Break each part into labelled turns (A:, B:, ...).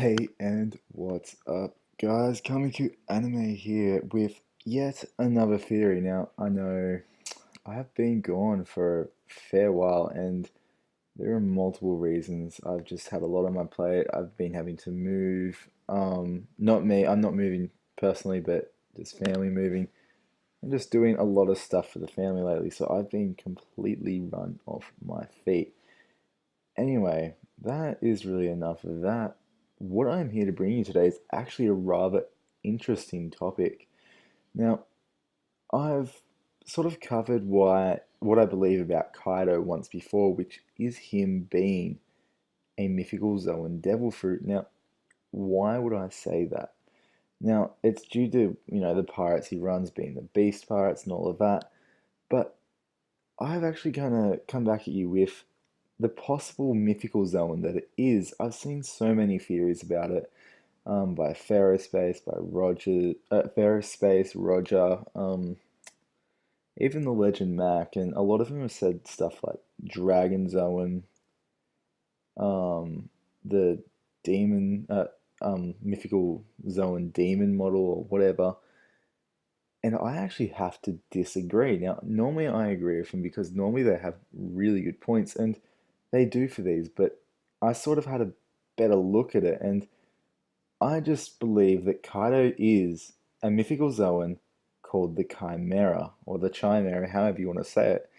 A: Hey, and what's up, guys? Coming to Anime here with yet another theory. Now, I know I have been gone for a fair while, and there are multiple reasons. I've just had a lot on my plate. I've been having to move. Not me, I'm not moving personally, but just family moving. I'm just doing a lot of stuff for the family lately, so I've been completely run off my feet. Anyway, that is really enough of that. What I'm here to bring you today is actually a rather interesting topic. Now, I've sort of covered what I believe about Kaido once before, which is him being a mythical Zoan devil fruit. Now, why would I say that? Now, it's due to, the pirates he runs being the beast pirates and all of that, but I've actually kind of come back at you with the possible mythical zone that it is. I've seen so many theories about it, by Ferrospace, by Roger, Ferrospace, Roger, even the Legend Mac, and a lot of them have said stuff like Dragon Zone, the Demon, mythical zone demon model or whatever. And I actually have to disagree. Now, normally I agree with them because normally they have really good points, and they do for these, but I sort of had a better look at it, and I just believe that Kaido is a mythical Zoan called the Chimera, or the Chimera, however you want to say it.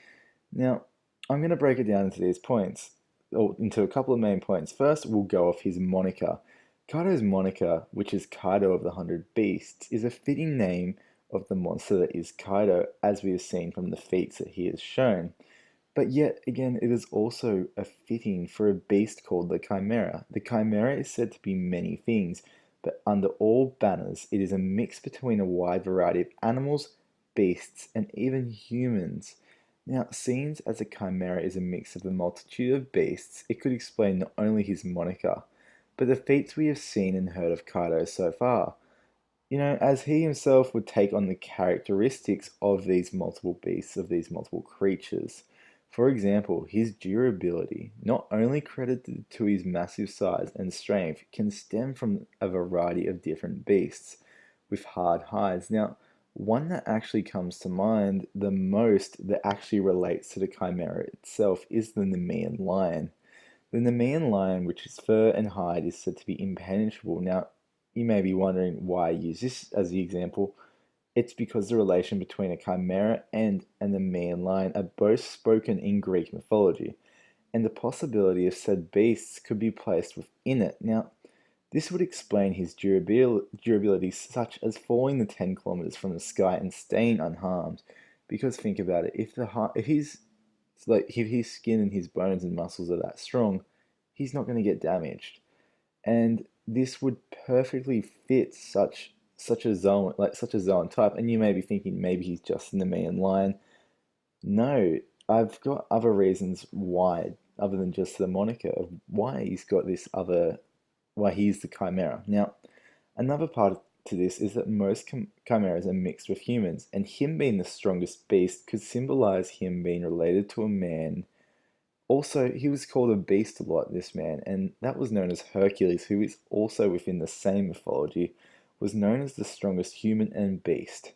A: Now, I'm going to break it down into these points, or into a couple of main points. First, we'll go off his moniker. Kaido's moniker, which is Kaido of the Hundred Beasts, is a fitting name of the monster that is Kaido, as we have seen from the feats that he has shown. But yet again, it is also a fitting for a beast called the Chimera. The Chimera is said to be many things, but under all banners, it is a mix between a wide variety of animals, beasts, and even humans. Now, seen as a chimera is a mix of a multitude of beasts, it could explain not only his moniker, but the feats we have seen and heard of Kaido so far. As he himself would take on the characteristics of these multiple beasts, of these multiple creatures. For example, his durability, not only credited to his massive size and strength, can stem from a variety of different beasts with hard hides. Now, one that actually comes to mind the most that actually relates to the Chimera itself is the Nemean lion. The Nemean lion, which is fur and hide, is said to be impenetrable. Now, you may be wondering why I use this as the example. It's because the relation between a chimera and a Nemean lion are both spoken in Greek mythology, and the possibility of said beasts could be placed within it. Now, this would explain his durability, such as falling the 10 kilometers from the sky and staying unharmed. Because think about it, if his skin and his bones and muscles are that strong, he's not going to get damaged. And this would perfectly fit such a zone type. And you may be thinking maybe he's just in the Nemean lion. No, I've got other reasons why, other than just the moniker of why he's got this other, why he's the Chimera. Now, another part to this is that most chimeras are mixed with humans, and him being the strongest beast could symbolize him being related to a man. Also, he was called a beast a lot, this man, and that was known as Hercules, who is also within the same mythology, was known as the strongest human and beast.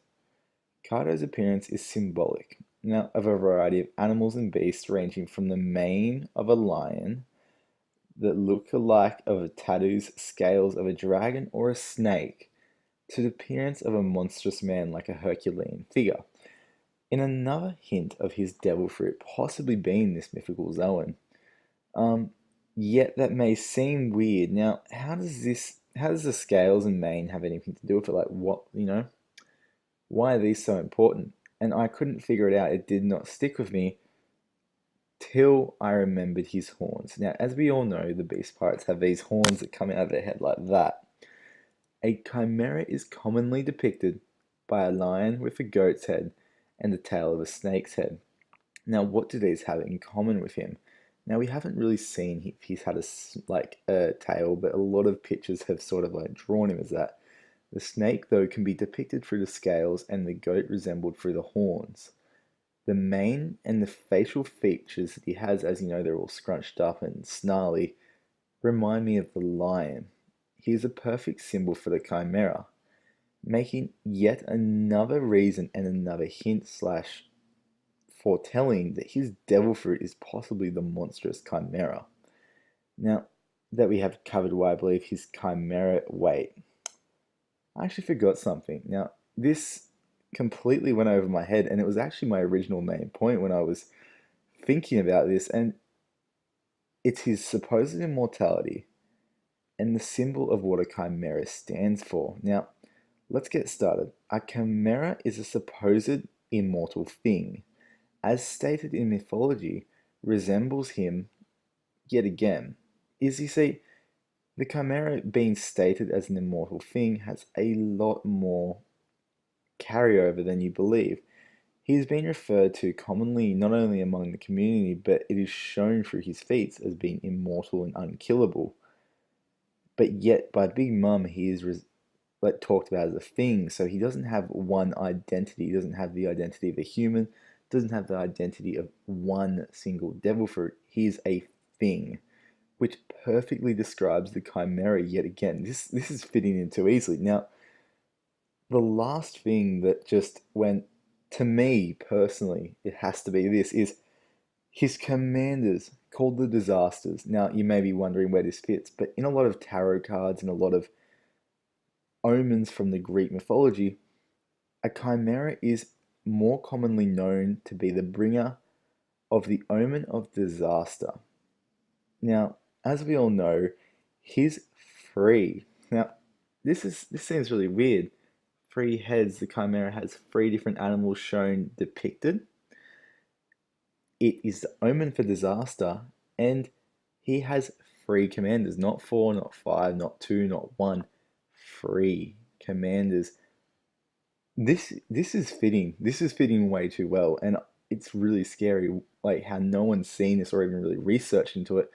A: Kaido's appearance is symbolic, now of a variety of animals and beasts ranging from the mane of a lion that look alike of a tattoos, scales of a dragon or a snake, to the appearance of a monstrous man like a Herculean figure. In another hint of his devil fruit possibly being this mythical Zoan. Um, Yet that may seem weird. Now, how does the scales and mane have anything to do with it? Like, why are these so important? And I couldn't figure it out. It did not stick with me till I remembered his horns. Now, as we all know, the beast pirates have these horns that come out of their head like that. A chimera is commonly depicted by a lion with a goat's head and the tail of a snake's head. Now, what do these have in common with him? Now, we haven't really seen if he's had a tail, but a lot of pictures have sort of like drawn him as that. The snake, though, can be depicted through the scales and the goat resembled through the horns. The mane and the facial features that he has, as you know, they're all scrunched up and snarly, remind me of the lion. he is a perfect symbol for the Chimera, making yet another reason and another hint slash foretelling that his devil fruit is possibly the monstrous Chimera. Now that we have covered why I believe his Chimera, wait, I actually forgot something. Now, this completely went over my head, and it was actually my original main point when I was thinking about this, and it's his supposed immortality and the symbol of what a chimera stands for. Now, let's get started. A chimera is a supposed immortal thing, as stated in mythology, resembles him yet again. Is you see, the chimera being stated as an immortal thing has a lot more carryover than you believe. He has been referred to commonly not only among the community, but it is shown through his feats as being immortal and unkillable. But yet, by Big Mum, he is like talked about as a thing. So he doesn't have one identity. He doesn't have the identity of a human. Doesn't have the identity of one single devil fruit. He is a thing, which perfectly describes the chimera yet again. This is fitting in too easily. Now, the last thing that just went to me personally, it has to be this, is his commanders called the disasters. Now, you may be wondering where this fits, but in a lot of tarot cards and a lot of omens from the Greek mythology, a chimera is more commonly known to be the bringer of the omen of disaster. Now, as we all know, he's free. Now, this seems really weird. Three heads, the chimera has three different animals shown depicted. It is the omen for disaster, and he has three commanders, not four, not five, not two, not one, three commanders. This is fitting. This is fitting way too well, and it's really scary, like how no one's seen this or even really researched into it.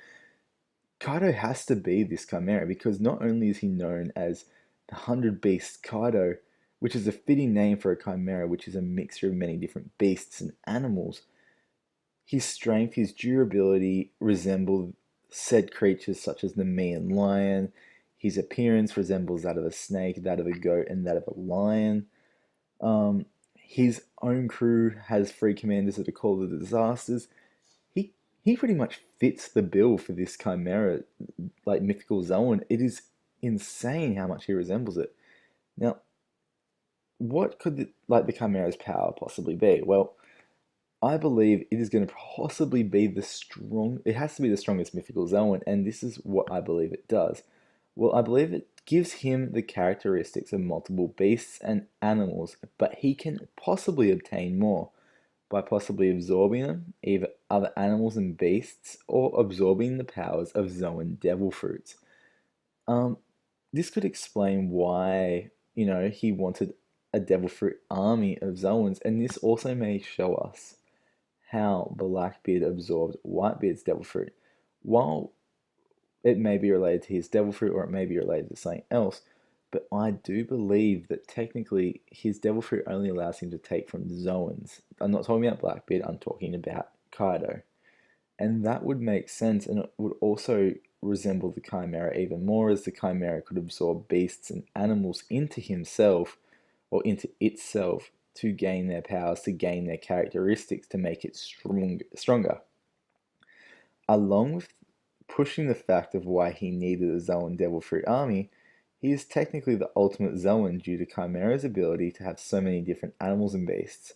A: Kaido has to be this chimera because not only is he known as the 100 Beast Kaido, which is a fitting name for a chimera, which is a mixture of many different beasts and animals. His strength, his durability resemble said creatures such as the Nemean lion. His appearance resembles that of a snake, that of a goat, and that of a lion. His own crew has three commanders that are called the disasters. He pretty much fits the bill for this chimera, like mythical zoan. It is insane how much he resembles it. Now, what could the chimera's power possibly be? Well, I believe it is going to possibly be it has to be the strongest mythical zoan, and this is what I believe it does. Well, I believe it gives him the characteristics of multiple beasts and animals, but he can possibly obtain more by possibly absorbing them, either other animals and beasts, or absorbing the powers of zoan devil fruits. Um, this could explain why, he wanted a devil fruit army of zoans, and this also may show us how Blackbeard absorbed Whitebeard's devil fruit. While it may be related to his devil fruit or it may be related to something else, but I do believe that technically his devil fruit only allows him to take from zoans. I'm not talking about Blackbeard, I'm talking about Kaido. And that would make sense, and it would also resemble the Chimera even more, as the Chimera could absorb beasts and animals into himself or into itself to gain their powers, to gain their characteristics, to make it stronger. Along with pushing the fact of why he needed a Zoan Devil Fruit army, he is technically the ultimate Zoan due to Chimera's ability to have so many different animals and beasts.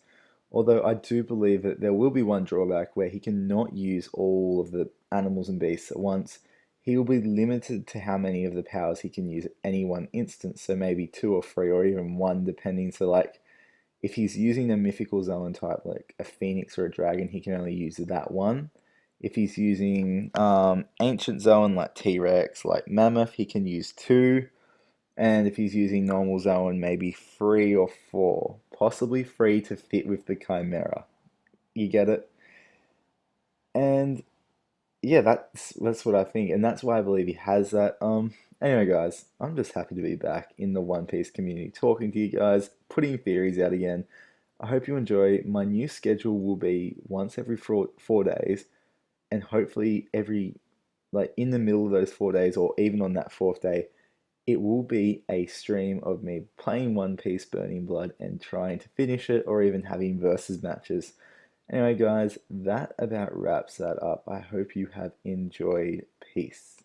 A: Although I do believe that there will be one drawback where he cannot use all of the animals and beasts at once. He will be limited to how many of the powers he can use at any one instance, so maybe two or three or even one depending. So like, if he's using a mythical Zoan type like a phoenix or a dragon, he can only use that one. If he's using ancient Zoan like T-Rex, like Mammoth, he can use two. And if he's using normal Zoan, maybe three or four. Possibly three to fit with the Chimera. You get it? And yeah, that's what I think. And that's why I believe he has that. Anyway, guys, I'm just happy to be back in the One Piece community, talking to you guys, putting theories out again. I hope you enjoy. My new schedule will be once every 4 days, and hopefully every, like, in the middle of those 4 days or even on that fourth day, it will be a stream of me playing One Piece Burning Blood and trying to finish it, or even having versus matches. Anyway, guys, that about wraps that up. I hope you have enjoyed. Peace.